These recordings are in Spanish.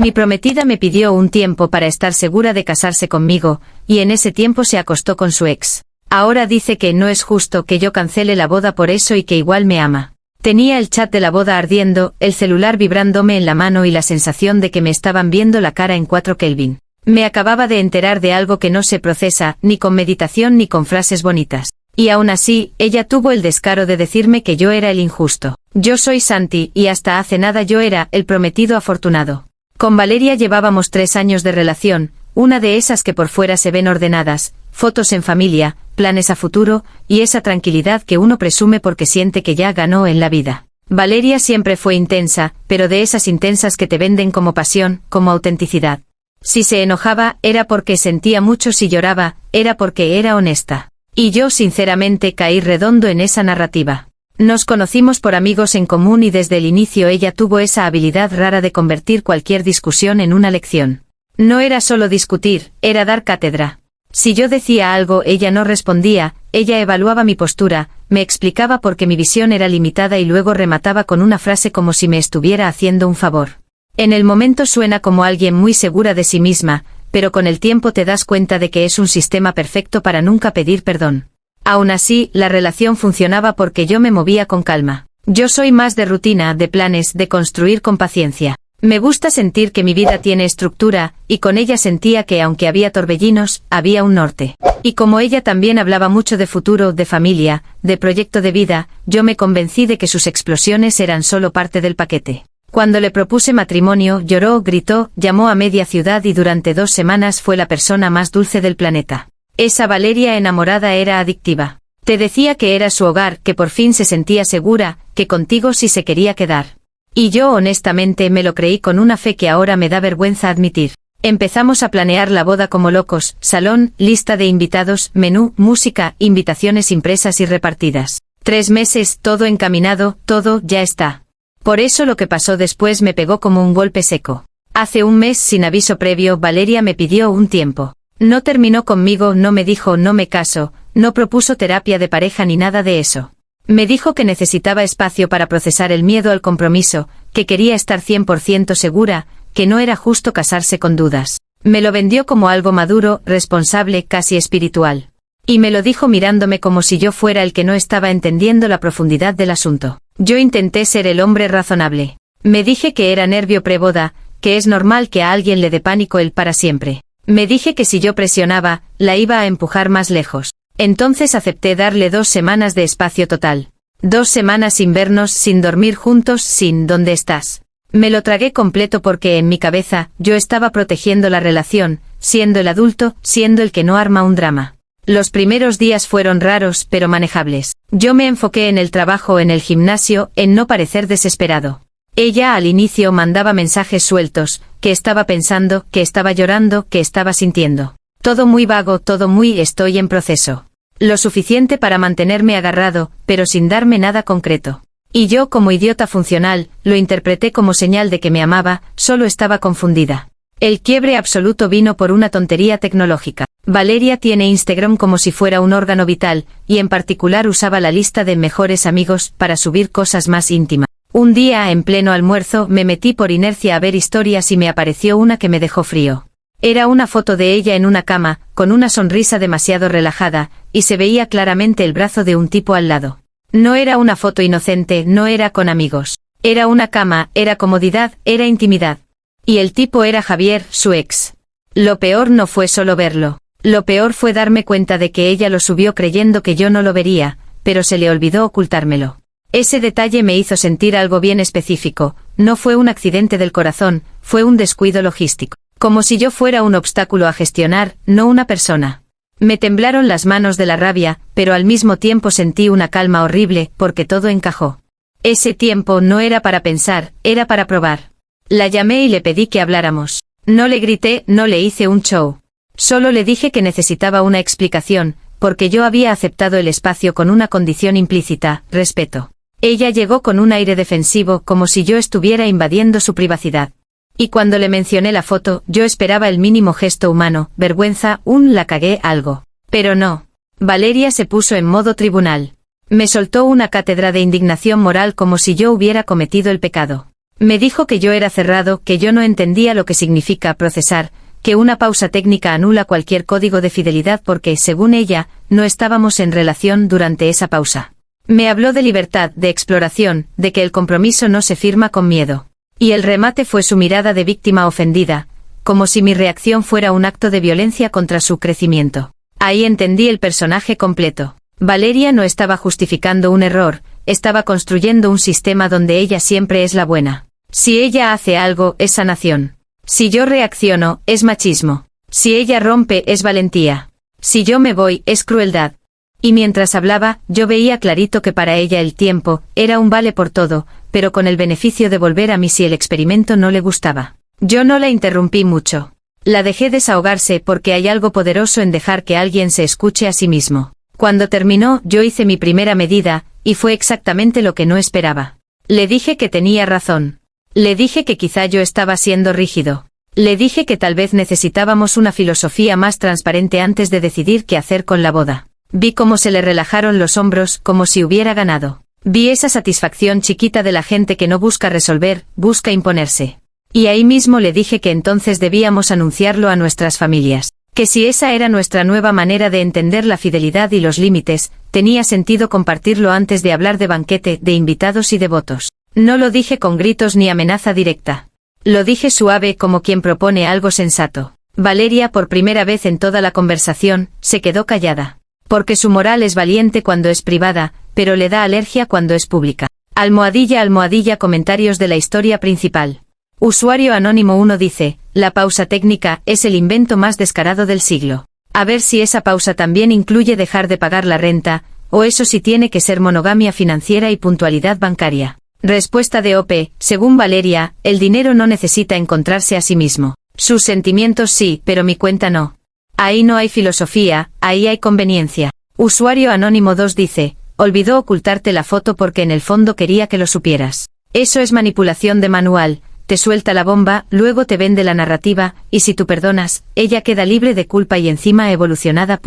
Mi prometida me pidió un tiempo para estar segura de casarse conmigo, y en ese tiempo se acostó con su ex. Ahora dice que no es justo que yo cancele la boda por eso y que igual me ama. Tenía el chat de la boda ardiendo, el celular vibrándome en la mano y la sensación de que me estaban viendo la cara en 4 Kelvin. Me acababa de enterar de algo que no se procesa, ni con meditación ni con frases bonitas. Y aún así, ella tuvo el descaro de decirme que yo era el injusto. Yo soy Santi, y hasta hace nada yo era el prometido afortunado. Con Valeria llevábamos 3 años de relación, una de esas que por fuera se ven ordenadas, fotos en familia, planes a futuro, y esa tranquilidad que uno presume porque siente que ya ganó en la vida. Valeria siempre fue intensa, pero de esas intensas que te venden como pasión, como autenticidad. Si se enojaba, era porque sentía mucho, si lloraba, era porque era honesta. Y yo sinceramente caí redondo en esa narrativa. Nos conocimos por amigos en común y desde el inicio ella tuvo esa habilidad rara de convertir cualquier discusión en una lección. No era solo discutir, era dar cátedra. Si yo decía algo ella no respondía, ella evaluaba mi postura, me explicaba por qué mi visión era limitada y luego remataba con una frase como si me estuviera haciendo un favor. En el momento suena como alguien muy segura de sí misma, pero con el tiempo te das cuenta de que es un sistema perfecto para nunca pedir perdón. Aún así, la relación funcionaba porque yo me movía con calma. Yo soy más de rutina, de planes, de construir con paciencia. Me gusta sentir que mi vida tiene estructura, y con ella sentía que aunque había torbellinos, había un norte. Y como ella también hablaba mucho de futuro, de familia, de proyecto de vida, yo me convencí de que sus explosiones eran solo parte del paquete. Cuando le propuse matrimonio, lloró, gritó, llamó a media ciudad y durante 2 semanas fue la persona más dulce del planeta. Esa Valeria enamorada era adictiva. Te decía que era su hogar, que por fin se sentía segura, que contigo sí se quería quedar. Y yo honestamente me lo creí con una fe que ahora me da vergüenza admitir. Empezamos a planear la boda como locos, salón, lista de invitados, menú, música, invitaciones impresas y repartidas. 3 meses, todo encaminado, todo ya está. Por eso lo que pasó después me pegó como un golpe seco. Hace un mes, sin aviso previo, Valeria me pidió un tiempo. No terminó conmigo, no me dijo no me caso, no propuso terapia de pareja ni nada de eso. Me dijo que necesitaba espacio para procesar el miedo al compromiso, que quería estar 100% segura, que no era justo casarse con dudas. Me lo vendió como algo maduro, responsable, casi espiritual. Y me lo dijo mirándome como si yo fuera el que no estaba entendiendo la profundidad del asunto. Yo intenté ser el hombre razonable. Me dije que era nervio preboda, que es normal que a alguien le dé pánico el para siempre. Me dije que si yo presionaba, la iba a empujar más lejos. Entonces acepté darle 2 semanas de espacio total. 2 semanas sin vernos, sin dormir juntos, sin ¿dónde estás? Me lo tragué completo porque en mi cabeza, yo estaba protegiendo la relación, siendo el adulto, siendo el que no arma un drama. Los primeros días fueron raros pero manejables. Yo me enfoqué en el trabajo, en el gimnasio, en no parecer desesperado. Ella al inicio mandaba mensajes sueltos, que estaba pensando, que estaba llorando, que estaba sintiendo. Todo muy vago, todo muy estoy en proceso. Lo suficiente para mantenerme agarrado, pero sin darme nada concreto. Y yo como idiota funcional, lo interpreté como señal de que me amaba, solo estaba confundida. El quiebre absoluto vino por una tontería tecnológica. Valeria tiene Instagram como si fuera un órgano vital, y en particular usaba la lista de mejores amigos para subir cosas más íntimas. Un día, en pleno almuerzo, me metí por inercia a ver historias y me apareció una que me dejó frío. Era una foto de ella en una cama, con una sonrisa demasiado relajada, y se veía claramente el brazo de un tipo al lado. No era una foto inocente, no era con amigos. Era una cama, era comodidad, era intimidad. Y el tipo era Javier, su ex. Lo peor no fue solo verlo. Lo peor fue darme cuenta de que ella lo subió creyendo que yo no lo vería, pero se le olvidó ocultármelo. Ese detalle me hizo sentir algo bien específico, no fue un accidente del corazón, fue un descuido logístico. Como si yo fuera un obstáculo a gestionar, no una persona. Me temblaron las manos de la rabia, pero al mismo tiempo sentí una calma horrible, porque todo encajó. Ese tiempo no era para pensar, era para probar. La llamé y le pedí que habláramos. No le grité, no le hice un show. Solo le dije que necesitaba una explicación, porque yo había aceptado el espacio con una condición implícita, respeto. Ella llegó con un aire defensivo, como si yo estuviera invadiendo su privacidad. Y cuando le mencioné la foto, yo esperaba el mínimo gesto humano, vergüenza, la cagué, algo. Pero no. Valeria se puso en modo tribunal. Me soltó una cátedra de indignación moral como si yo hubiera cometido el pecado. Me dijo que yo era cerrado, que yo no entendía lo que significa procesar, que una pausa técnica anula cualquier código de fidelidad porque, según ella, no estábamos en relación durante esa pausa. Me habló de libertad, de exploración, de que el compromiso no se firma con miedo. Y el remate fue su mirada de víctima ofendida, como si mi reacción fuera un acto de violencia contra su crecimiento. Ahí entendí el personaje completo. Valeria no estaba justificando un error, estaba construyendo un sistema donde ella siempre es la buena. Si ella hace algo, es sanación. Si yo reacciono, es machismo. Si ella rompe, es valentía. Si yo me voy, es crueldad. Y mientras hablaba, yo veía clarito que para ella el tiempo era un vale por todo, pero con el beneficio de volver a mí si el experimento no le gustaba. Yo no la interrumpí mucho. La dejé desahogarse porque hay algo poderoso en dejar que alguien se escuche a sí mismo. Cuando terminó, yo hice mi primera medida, y fue exactamente lo que no esperaba. Le dije que tenía razón. Le dije que quizá yo estaba siendo rígido. Le dije que tal vez necesitábamos una filosofía más transparente antes de decidir qué hacer con la boda. Vi cómo se le relajaron los hombros, como si hubiera ganado. Vi esa satisfacción chiquita de la gente que no busca resolver, busca imponerse. Y ahí mismo le dije que entonces debíamos anunciarlo a nuestras familias. Que si esa era nuestra nueva manera de entender la fidelidad y los límites, tenía sentido compartirlo antes de hablar de banquete, de invitados y devotos. No lo dije con gritos ni amenaza directa. Lo dije suave como quien propone algo sensato. Valeria, por primera vez en toda la conversación, se quedó callada. Porque su moral es valiente cuando es privada, pero le da alergia cuando es pública. Almohadilla comentarios de la historia principal. Usuario Anónimo 1 dice, la pausa técnica es el invento más descarado del siglo. A ver si esa pausa también incluye dejar de pagar la renta, o eso sí tiene que ser monogamia financiera y puntualidad bancaria. Respuesta de OP, según Valeria, el dinero no necesita encontrarse a sí mismo. Sus sentimientos sí, pero mi cuenta no. Ahí no hay filosofía, ahí hay conveniencia. Usuario Anónimo 2 dice, olvidó ocultarte la foto porque en el fondo quería que lo supieras. Eso es manipulación de manual. Te suelta la bomba, luego te vende la narrativa, y si tú perdonas, ella queda libre de culpa y encima evolucionada.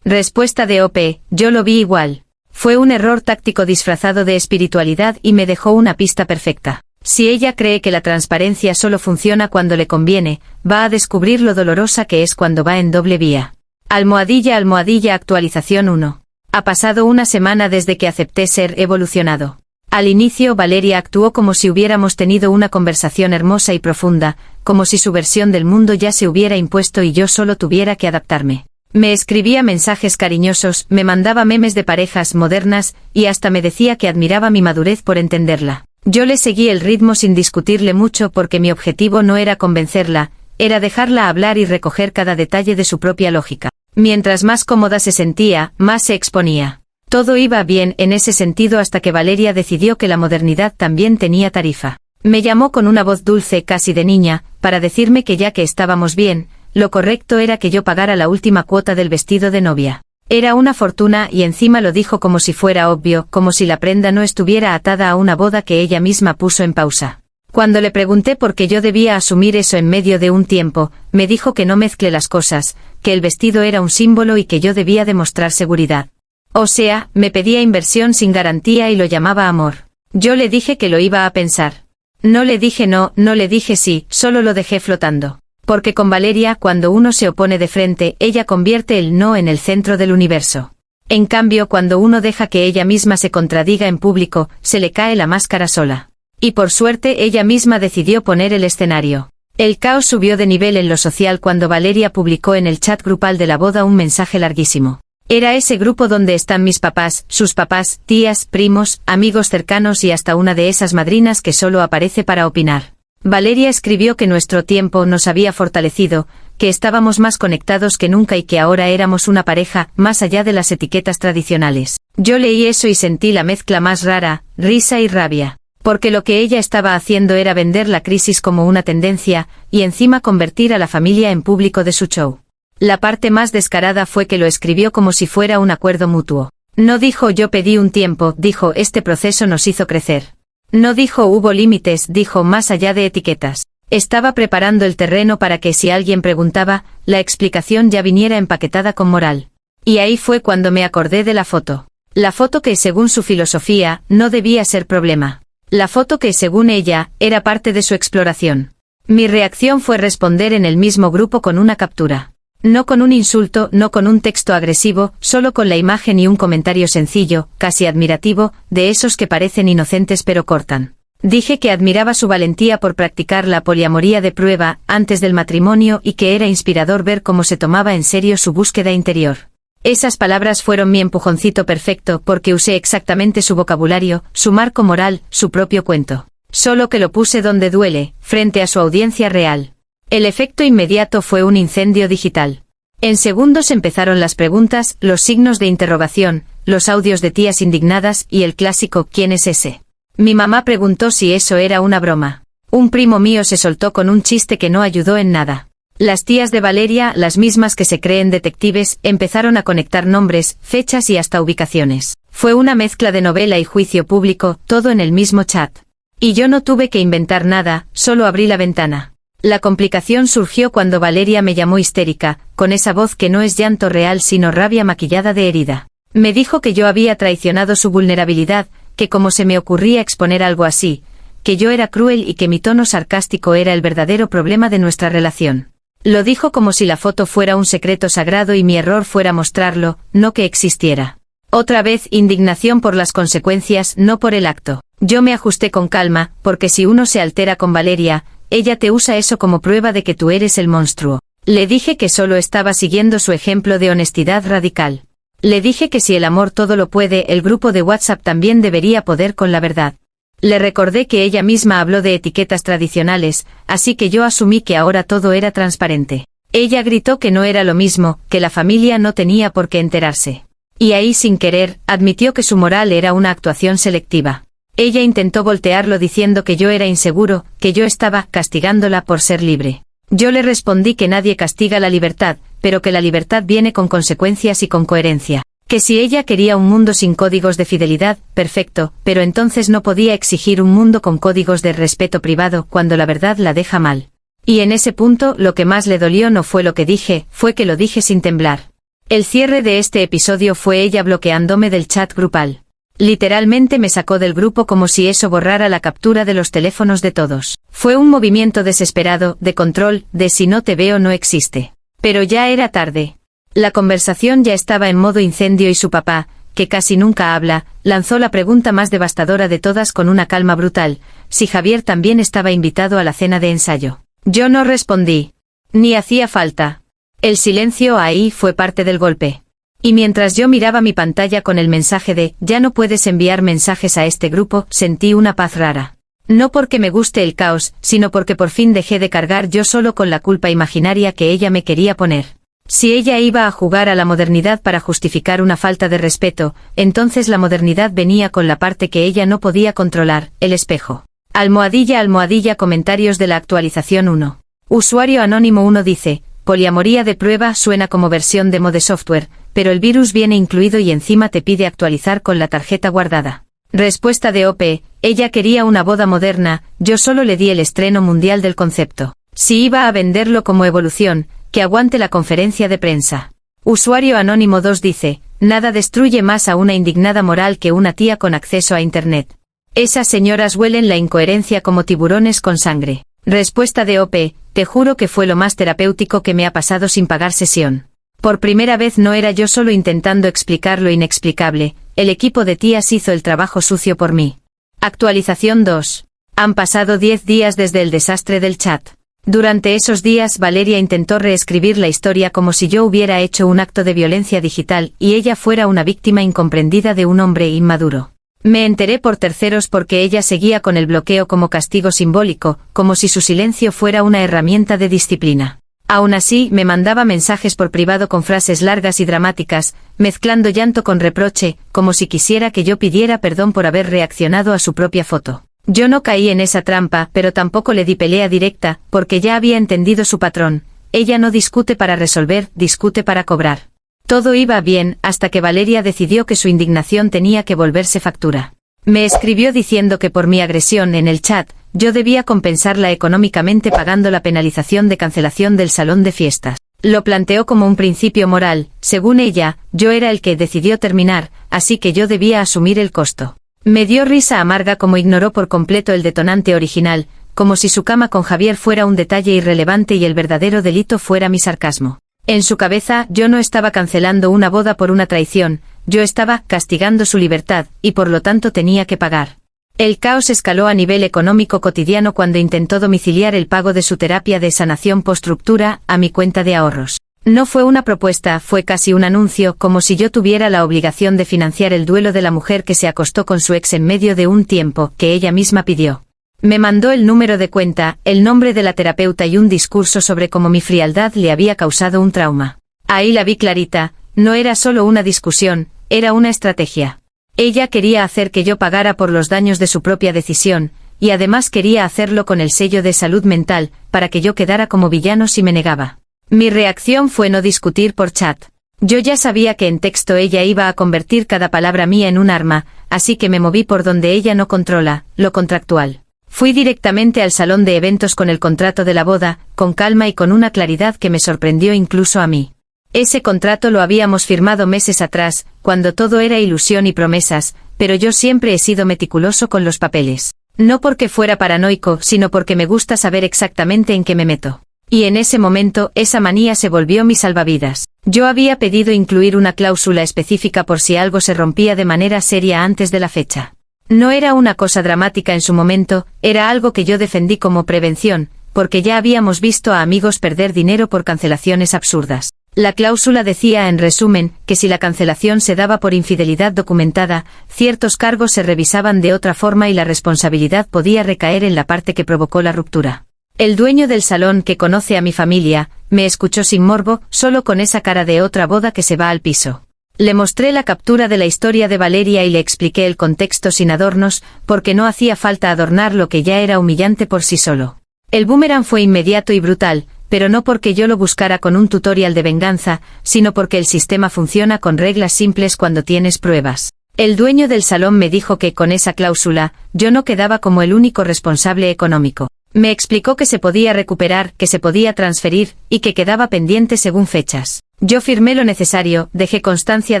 Respuesta de OP, yo lo vi igual. Fue un error táctico disfrazado de espiritualidad y me dejó una pista perfecta. Si ella cree que la transparencia solo funciona cuando le conviene, va a descubrir lo dolorosa que es cuando va en doble vía. Almohadilla actualización 1. Ha pasado una semana desde que acepté ser evolucionado. Al inicio Valeria actuó como si hubiéramos tenido una conversación hermosa y profunda, como si su versión del mundo ya se hubiera impuesto y yo solo tuviera que adaptarme. Me escribía mensajes cariñosos, me mandaba memes de parejas modernas, y hasta me decía que admiraba mi madurez por entenderla. Yo le seguí el ritmo sin discutirle mucho porque mi objetivo no era convencerla, era dejarla hablar y recoger cada detalle de su propia lógica. Mientras más cómoda se sentía, más se exponía. Todo iba bien en ese sentido hasta que Valeria decidió que la modernidad también tenía tarifa. Me llamó con una voz dulce casi de niña, para decirme que ya que estábamos bien, lo correcto era que yo pagara la última cuota del vestido de novia. Era una fortuna y encima lo dijo como si fuera obvio, como si la prenda no estuviera atada a una boda que ella misma puso en pausa. Cuando le pregunté por qué yo debía asumir eso en medio de un tiempo, me dijo que no mezcle las cosas, que el vestido era un símbolo y que yo debía demostrar seguridad. O sea, me pedía inversión sin garantía y lo llamaba amor. Yo le dije que lo iba a pensar. No le dije no, no le dije sí, solo lo dejé flotando. Porque con Valeria, cuando uno se opone de frente, ella convierte el no en el centro del universo. En cambio, cuando uno deja que ella misma se contradiga en público, se le cae la máscara sola. Y por suerte ella misma decidió poner el escenario. El caos subió de nivel en lo social cuando Valeria publicó en el chat grupal de la boda un mensaje larguísimo. Era ese grupo donde están mis papás, sus papás, tías, primos, amigos cercanos y hasta una de esas madrinas que solo aparece para opinar. Valeria escribió que nuestro tiempo nos había fortalecido, que estábamos más conectados que nunca y que ahora éramos una pareja, más allá de las etiquetas tradicionales. Yo leí eso y sentí la mezcla más rara, risa y rabia. Porque lo que ella estaba haciendo era vender la crisis como una tendencia, y encima convertir a la familia en público de su show. La parte más descarada fue que lo escribió como si fuera un acuerdo mutuo. No dijo yo pedí un tiempo, dijo este proceso nos hizo crecer. No dijo hubo límites, dijo más allá de etiquetas. Estaba preparando el terreno para que si alguien preguntaba, la explicación ya viniera empaquetada con moral. Y ahí fue cuando me acordé de la foto. La foto que según su filosofía, no debía ser problema. La foto que, según ella, era parte de su exploración. Mi reacción fue responder en el mismo grupo con una captura. No con un insulto, no con un texto agresivo, solo con la imagen y un comentario sencillo, casi admirativo, de esos que parecen inocentes pero cortan. Dije que admiraba su valentía por practicar la poliamoría de prueba antes del matrimonio y que era inspirador ver cómo se tomaba en serio su búsqueda interior. Esas palabras fueron mi empujoncito perfecto porque usé exactamente su vocabulario, su marco moral, su propio cuento. Solo que lo puse donde duele, frente a su audiencia real. El efecto inmediato fue un incendio digital. En segundos empezaron las preguntas, los signos de interrogación, los audios de tías indignadas y el clásico ¿quién es ese? Mi mamá preguntó si eso era una broma. Un primo mío se soltó con un chiste que no ayudó en nada. Las tías de Valeria, las mismas que se creen detectives, empezaron a conectar nombres, fechas y hasta ubicaciones. Fue una mezcla de novela y juicio público, todo en el mismo chat. Y yo no tuve que inventar nada, solo abrí la ventana. La complicación surgió cuando Valeria me llamó histérica, con esa voz que no es llanto real sino rabia maquillada de herida. Me dijo que yo había traicionado su vulnerabilidad, que como se me ocurría exponer algo así, que yo era cruel y que mi tono sarcástico era el verdadero problema de nuestra relación. Lo dijo como si la foto fuera un secreto sagrado y mi error fuera mostrarlo, no que existiera. Otra vez indignación por las consecuencias, no por el acto. Yo me ajusté con calma, porque si uno se altera con Valeria, ella te usa eso como prueba de que tú eres el monstruo. Le dije que solo estaba siguiendo su ejemplo de honestidad radical. Le dije que si el amor todo lo puede, el grupo de WhatsApp también debería poder con la verdad. Le recordé que ella misma habló de etiquetas tradicionales, así que yo asumí que ahora todo era transparente. Ella gritó que no era lo mismo, que la familia no tenía por qué enterarse. Y ahí sin querer, admitió que su moral era una actuación selectiva. Ella intentó voltearlo diciendo que yo era inseguro, que yo estaba castigándola por ser libre. Yo le respondí que nadie castiga la libertad, pero que la libertad viene con consecuencias y con coherencia. Que si ella quería un mundo sin códigos de fidelidad, perfecto, pero entonces no podía exigir un mundo con códigos de respeto privado cuando la verdad la deja mal. Y en ese punto lo que más le dolió no fue lo que dije, fue que lo dije sin temblar. El cierre de este episodio fue ella bloqueándome del chat grupal. Literalmente me sacó del grupo como si eso borrara la captura de los teléfonos de todos. Fue un movimiento desesperado, de control, de si no te veo no existe. Pero ya era tarde. La conversación ya estaba en modo incendio y su papá, que casi nunca habla, lanzó la pregunta más devastadora de todas con una calma brutal, si Javier también estaba invitado a la cena de ensayo. Yo no respondí. Ni hacía falta. El silencio ahí fue parte del golpe. Y mientras yo miraba mi pantalla con el mensaje de «Ya no puedes enviar mensajes a este grupo», sentí una paz rara. No porque me guste el caos, sino porque por fin dejé de cargar yo solo con la culpa imaginaria que ella me quería poner. Si ella iba a jugar a la modernidad para justificar una falta de respeto, entonces la modernidad venía con la parte que ella no podía controlar, el espejo. __ comentarios de la actualización 1. Usuario anónimo 1 dice, poliamoría de prueba suena como versión demo de software, pero el virus viene incluido y encima te pide actualizar con la tarjeta guardada. Respuesta de OP, ella quería una boda moderna, yo solo le di el estreno mundial del concepto. Si iba a venderlo como evolución, que aguante la conferencia de prensa. Usuario anónimo 2 dice, nada destruye más a una indignada moral que una tía con acceso a internet. Esas señoras huelen la incoherencia como tiburones con sangre. Respuesta de OP, te juro que fue lo más terapéutico que me ha pasado sin pagar sesión. Por primera vez no era yo solo intentando explicar lo inexplicable, el equipo de tías hizo el trabajo sucio por mí. Actualización 2. Han pasado 10 días desde el desastre del chat. Durante esos días Valeria intentó reescribir la historia como si yo hubiera hecho un acto de violencia digital y ella fuera una víctima incomprendida de un hombre inmaduro. Me enteré por terceros porque ella seguía con el bloqueo como castigo simbólico, como si su silencio fuera una herramienta de disciplina. Aún así, me mandaba mensajes por privado con frases largas y dramáticas, mezclando llanto con reproche, como si quisiera que yo pidiera perdón por haber reaccionado a su propia foto. Yo no caí en esa trampa, pero tampoco le di pelea directa, porque ya había entendido su patrón. Ella no discute para resolver, discute para cobrar. Todo iba bien, hasta que Valeria decidió que su indignación tenía que volverse factura. Me escribió diciendo que por mi agresión en el chat, yo debía compensarla económicamente pagando la penalización de cancelación del salón de fiestas. Lo planteó como un principio moral, según ella, yo era el que decidió terminar, así que yo debía asumir el costo. Me dio risa amarga como ignoró por completo el detonante original, como si su cama con Javier fuera un detalle irrelevante y el verdadero delito fuera mi sarcasmo. En su cabeza, yo no estaba cancelando una boda por una traición, yo estaba castigando su libertad, y por lo tanto tenía que pagar. El caos escaló a nivel económico cotidiano cuando intentó domiciliar el pago de su terapia de sanación post-ruptura a mi cuenta de ahorros. No fue una propuesta, fue casi un anuncio, como si yo tuviera la obligación de financiar el duelo de la mujer que se acostó con su ex en medio de un tiempo que ella misma pidió. Me mandó el número de cuenta, el nombre de la terapeuta y un discurso sobre cómo mi frialdad le había causado un trauma. Ahí la vi clarita, no era solo una discusión, era una estrategia. Ella quería hacer que yo pagara por los daños de su propia decisión, y además quería hacerlo con el sello de salud mental, para que yo quedara como villano si me negaba. Mi reacción fue no discutir por chat. Yo ya sabía que en texto ella iba a convertir cada palabra mía en un arma, así que me moví por donde ella no controla, lo contractual. Fui directamente al salón de eventos con el contrato de la boda, con calma y con una claridad que me sorprendió incluso a mí. Ese contrato lo habíamos firmado meses atrás, cuando todo era ilusión y promesas, pero yo siempre he sido meticuloso con los papeles. No porque fuera paranoico, sino porque me gusta saber exactamente en qué me meto. Y en ese momento, esa manía se volvió mi salvavidas. Yo había pedido incluir una cláusula específica por si algo se rompía de manera seria antes de la fecha. No era una cosa dramática en su momento, era algo que yo defendí como prevención, porque ya habíamos visto a amigos perder dinero por cancelaciones absurdas. La cláusula decía en resumen, que si la cancelación se daba por infidelidad documentada, ciertos cargos se revisaban de otra forma y la responsabilidad podía recaer en la parte que provocó la ruptura. El dueño del salón, que conoce a mi familia, me escuchó sin morbo, solo con esa cara de otra boda que se va al piso. Le mostré la captura de la historia de Valeria y le expliqué el contexto sin adornos, porque no hacía falta adornar lo que ya era humillante por sí solo. El boomerang fue inmediato y brutal, pero no porque yo lo buscara con un tutorial de venganza, sino porque el sistema funciona con reglas simples cuando tienes pruebas. El dueño del salón me dijo que con esa cláusula, yo no quedaba como el único responsable económico. Me explicó que se podía recuperar, que se podía transferir, y que quedaba pendiente según fechas. Yo firmé lo necesario, dejé constancia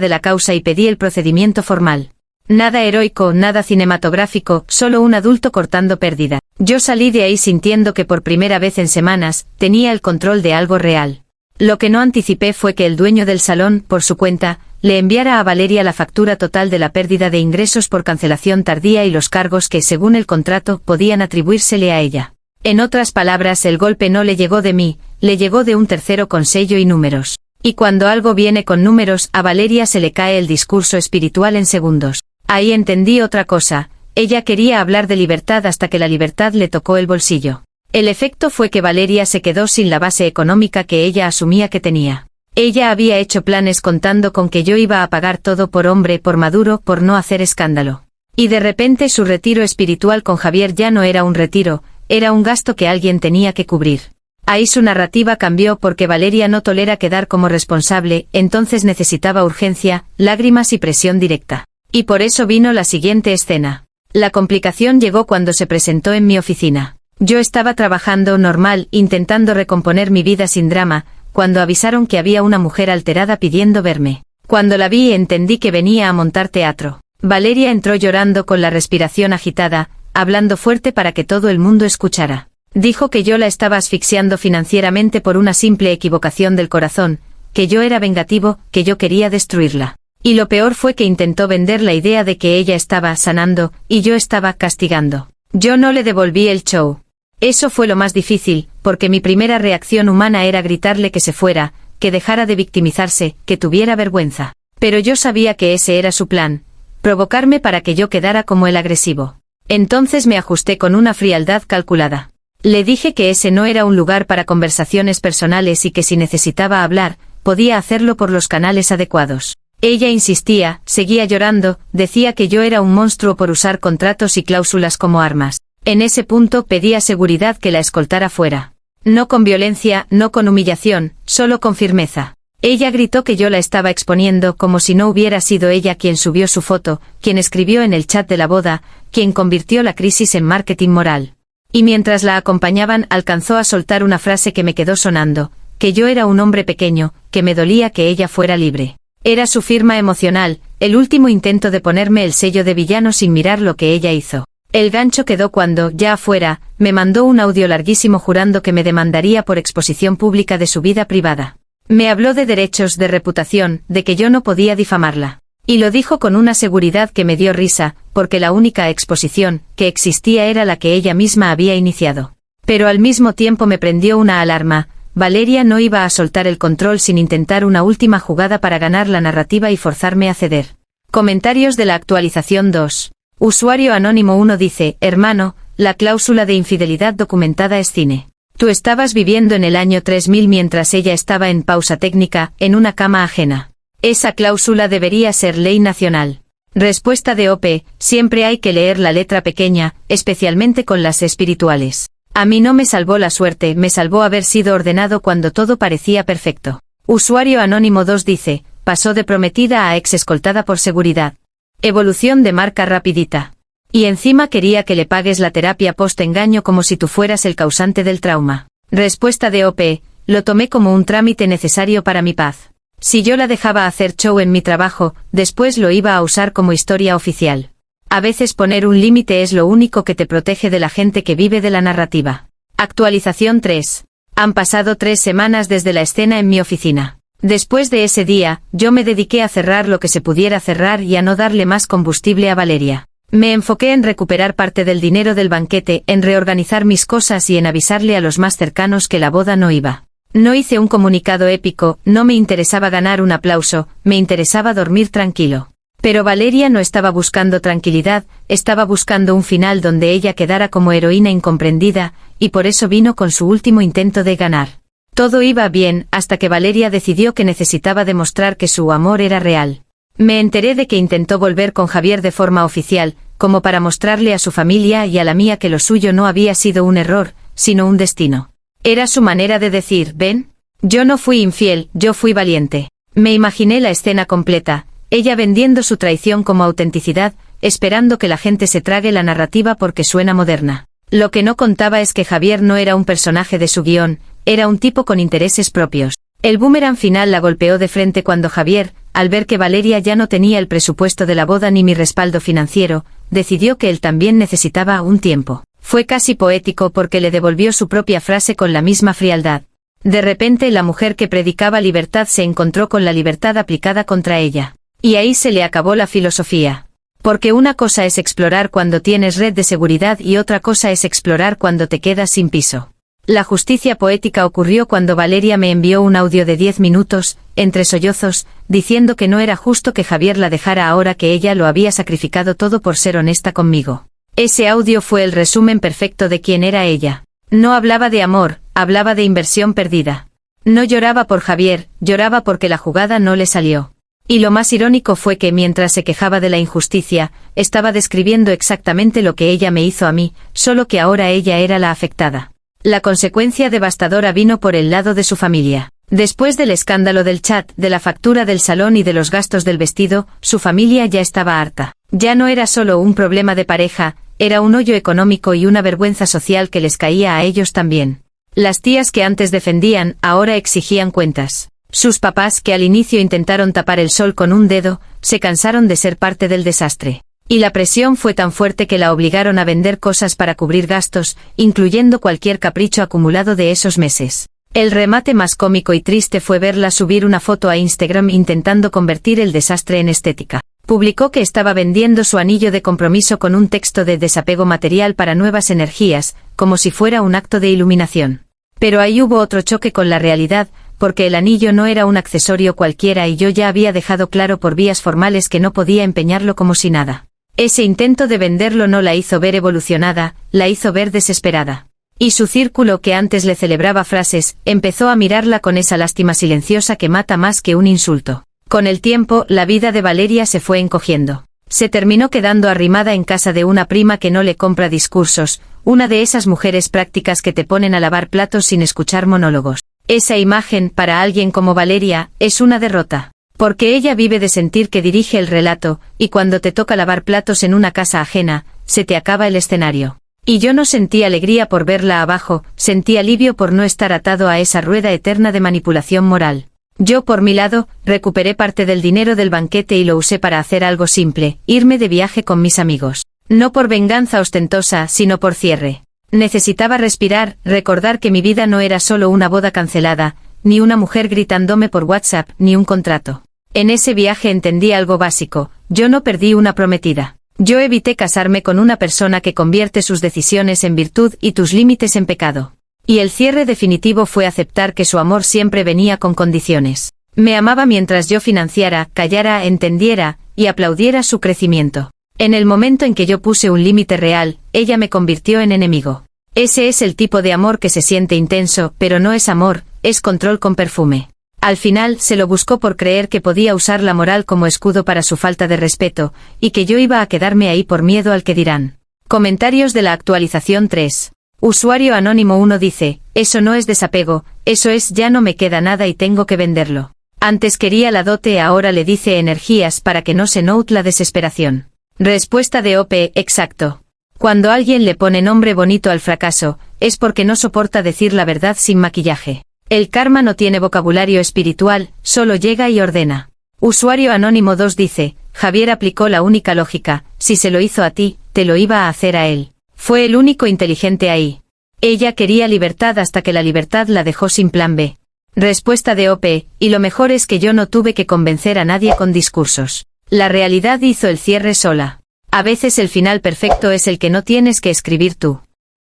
de la causa y pedí el procedimiento formal. Nada heroico, nada cinematográfico, solo un adulto cortando pérdida. Yo salí de ahí sintiendo que por primera vez en semanas, tenía el control de algo real. Lo que no anticipé fue que el dueño del salón, por su cuenta, le enviara a Valeria la factura total de la pérdida de ingresos por cancelación tardía y los cargos que, según el contrato, podían atribuírsele a ella. En otras palabras, el golpe no le llegó de mí, le llegó de un tercero con sello y números. Y cuando algo viene con números, a Valeria se le cae el discurso espiritual en segundos. Ahí entendí otra cosa, ella quería hablar de libertad hasta que la libertad le tocó el bolsillo. El efecto fue que Valeria se quedó sin la base económica que ella asumía que tenía. Ella había hecho planes contando con que yo iba a pagar todo por hombre, por maduro, por no hacer escándalo. Y de repente su retiro espiritual con Javier ya no era un retiro, era un gasto que alguien tenía que cubrir. Ahí su narrativa cambió porque Valeria no tolera quedar como responsable, entonces necesitaba urgencia, lágrimas y presión directa. Y por eso vino la siguiente escena. La complicación llegó cuando se presentó en mi oficina. Yo estaba trabajando normal, intentando recomponer mi vida sin drama, cuando avisaron que había una mujer alterada pidiendo verme. Cuando la vi entendí que venía a montar teatro. Valeria entró llorando con la respiración agitada, hablando fuerte para que todo el mundo escuchara. Dijo que yo la estaba asfixiando financieramente por una simple equivocación del corazón, que yo era vengativo, que yo quería destruirla. Y lo peor fue que intentó vender la idea de que ella estaba sanando, y yo estaba castigando. Yo no le devolví el show. Eso fue lo más difícil, porque mi primera reacción humana era gritarle que se fuera, que dejara de victimizarse, que tuviera vergüenza. Pero yo sabía que ese era su plan, provocarme para que yo quedara como el agresivo. Entonces me ajusté con una frialdad calculada. Le dije que ese no era un lugar para conversaciones personales y que si necesitaba hablar, podía hacerlo por los canales adecuados. Ella insistía, seguía llorando, decía que yo era un monstruo por usar contratos y cláusulas como armas. En ese punto pedía seguridad que la escoltara fuera. No con violencia, no con humillación, solo con firmeza. Ella gritó que yo la estaba exponiendo como si no hubiera sido ella quien subió su foto, quien escribió en el chat de la boda, quien convirtió la crisis en marketing moral. Y mientras la acompañaban alcanzó a soltar una frase que me quedó sonando, que yo era un hombre pequeño, que me dolía que ella fuera libre. Era su firma emocional, el último intento de ponerme el sello de villano sin mirar lo que ella hizo. El gancho quedó cuando, ya afuera, me mandó un audio larguísimo jurando que me demandaría por exposición pública de su vida privada. Me habló de derechos, de reputación, de que yo no podía difamarla. Y lo dijo con una seguridad que me dio risa, porque la única exposición que existía era la que ella misma había iniciado. Pero al mismo tiempo me prendió una alarma. Valeria no iba a soltar el control sin intentar una última jugada para ganar la narrativa y forzarme a ceder. Comentarios de la actualización 2. Usuario Anónimo 1 dice, hermano, la cláusula de infidelidad documentada es cine. Tú estabas viviendo en el año 3000 mientras ella estaba en pausa técnica, en una cama ajena. Esa cláusula debería ser ley nacional. Respuesta de OP, siempre hay que leer la letra pequeña, especialmente con las espirituales. A mí no me salvó la suerte, me salvó haber sido ordenado cuando todo parecía perfecto. Usuario Anónimo 2 dice, pasó de prometida a ex escoltada por seguridad. Evolución de marca rapidita. Y encima quería que le pagues la terapia post-engaño como si tú fueras el causante del trauma. Respuesta de OP, lo tomé como un trámite necesario para mi paz. Si yo la dejaba hacer show en mi trabajo, después lo iba a usar como historia oficial. A veces poner un límite es lo único que te protege de la gente que vive de la narrativa. Actualización 3. Han pasado 3 semanas desde la escena en mi oficina. Después de ese día, yo me dediqué a cerrar lo que se pudiera cerrar y a no darle más combustible a Valeria. Me enfoqué en recuperar parte del dinero del banquete, en reorganizar mis cosas y en avisarle a los más cercanos que la boda no iba. No hice un comunicado épico, no me interesaba ganar un aplauso, me interesaba dormir tranquilo. Pero Valeria no estaba buscando tranquilidad, estaba buscando un final donde ella quedara como heroína incomprendida, y por eso vino con su último intento de ganar. Todo iba bien, hasta que Valeria decidió que necesitaba demostrar que su amor era real. Me enteré de que intentó volver con Javier de forma oficial, como para mostrarle a su familia y a la mía que lo suyo no había sido un error, sino un destino. Era su manera de decir, ven, yo no fui infiel, yo fui valiente. Me imaginé la escena completa, ella vendiendo su traición como autenticidad, esperando que la gente se trague la narrativa porque suena moderna. Lo que no contaba es que Javier no era un personaje de su guión, era un tipo con intereses propios. El boomerang final la golpeó de frente cuando Javier, al ver que Valeria ya no tenía el presupuesto de la boda ni mi respaldo financiero, decidió que él también necesitaba un tiempo. Fue casi poético porque le devolvió su propia frase con la misma frialdad. De repente la mujer que predicaba libertad se encontró con la libertad aplicada contra ella. Y ahí se le acabó la filosofía. Porque una cosa es explorar cuando tienes red de seguridad y otra cosa es explorar cuando te quedas sin piso. La justicia poética ocurrió cuando Valeria me envió un audio de 10 minutos, entre sollozos, diciendo que no era justo que Javier la dejara ahora que ella lo había sacrificado todo por ser honesta conmigo. Ese audio fue el resumen perfecto de quién era ella. No hablaba de amor, hablaba de inversión perdida. No lloraba por Javier, lloraba porque la jugada no le salió. Y lo más irónico fue que mientras se quejaba de la injusticia, estaba describiendo exactamente lo que ella me hizo a mí, solo que ahora ella era la afectada. La consecuencia devastadora vino por el lado de su familia. Después del escándalo del chat, de la factura del salón y de los gastos del vestido, su familia ya estaba harta. Ya no era solo un problema de pareja, era un hoyo económico y una vergüenza social que les caía a ellos también. Las tías que antes defendían, ahora exigían cuentas. Sus papás, que al inicio intentaron tapar el sol con un dedo, se cansaron de ser parte del desastre. Y la presión fue tan fuerte que la obligaron a vender cosas para cubrir gastos, incluyendo cualquier capricho acumulado de esos meses. El remate más cómico y triste fue verla subir una foto a Instagram intentando convertir el desastre en estética. Publicó que estaba vendiendo su anillo de compromiso con un texto de desapego material para nuevas energías, como si fuera un acto de iluminación. Pero ahí hubo otro choque con la realidad, porque el anillo no era un accesorio cualquiera y yo ya había dejado claro por vías formales que no podía empeñarlo como si nada. Ese intento de venderlo no la hizo ver evolucionada, la hizo ver desesperada. Y su círculo que antes le celebraba frases, empezó a mirarla con esa lástima silenciosa que mata más que un insulto. Con el tiempo, la vida de Valeria se fue encogiendo. Se terminó quedando arrimada en casa de una prima que no le compra discursos, una de esas mujeres prácticas que te ponen a lavar platos sin escuchar monólogos. Esa imagen, para alguien como Valeria, es una derrota. Porque ella vive de sentir que dirige el relato, y cuando te toca lavar platos en una casa ajena, se te acaba el escenario. Y yo no sentí alegría por verla abajo, sentí alivio por no estar atado a esa rueda eterna de manipulación moral. Yo, por mi lado, recuperé parte del dinero del banquete y lo usé para hacer algo simple, irme de viaje con mis amigos. No por venganza ostentosa, sino por cierre. Necesitaba respirar, recordar que mi vida no era solo una boda cancelada, ni una mujer gritándome por WhatsApp, ni un contrato. En ese viaje entendí algo básico: yo no perdí una prometida. Yo evité casarme con una persona que convierte sus decisiones en virtud y tus límites en pecado. Y el cierre definitivo fue aceptar que su amor siempre venía con condiciones. Me amaba mientras yo financiara, callara, entendiera, y aplaudiera su crecimiento. En el momento en que yo puse un límite real, ella me convirtió en enemigo. Ese es el tipo de amor que se siente intenso, pero no es amor, es control con perfume. Al final, se lo buscó por creer que podía usar la moral como escudo para su falta de respeto, y que yo iba a quedarme ahí por miedo al que dirán. Comentarios de la actualización 3. Usuario Anónimo 1 dice: eso no es desapego, eso es ya no me queda nada y tengo que venderlo. Antes quería la dote, ahora le dice energías para que no se note la desesperación. Respuesta de OP: exacto. Cuando alguien le pone nombre bonito al fracaso, es porque no soporta decir la verdad sin maquillaje. El karma no tiene vocabulario espiritual, solo llega y ordena. Usuario Anónimo 2 dice: Javier aplicó la única lógica: si se lo hizo a ti, te lo iba a hacer a él. Fue el único inteligente ahí. Ella quería libertad hasta que la libertad la dejó sin plan B. Respuesta de OP: y lo mejor es que yo no tuve que convencer a nadie con discursos. La realidad hizo el cierre sola. A veces el final perfecto es el que no tienes que escribir tú.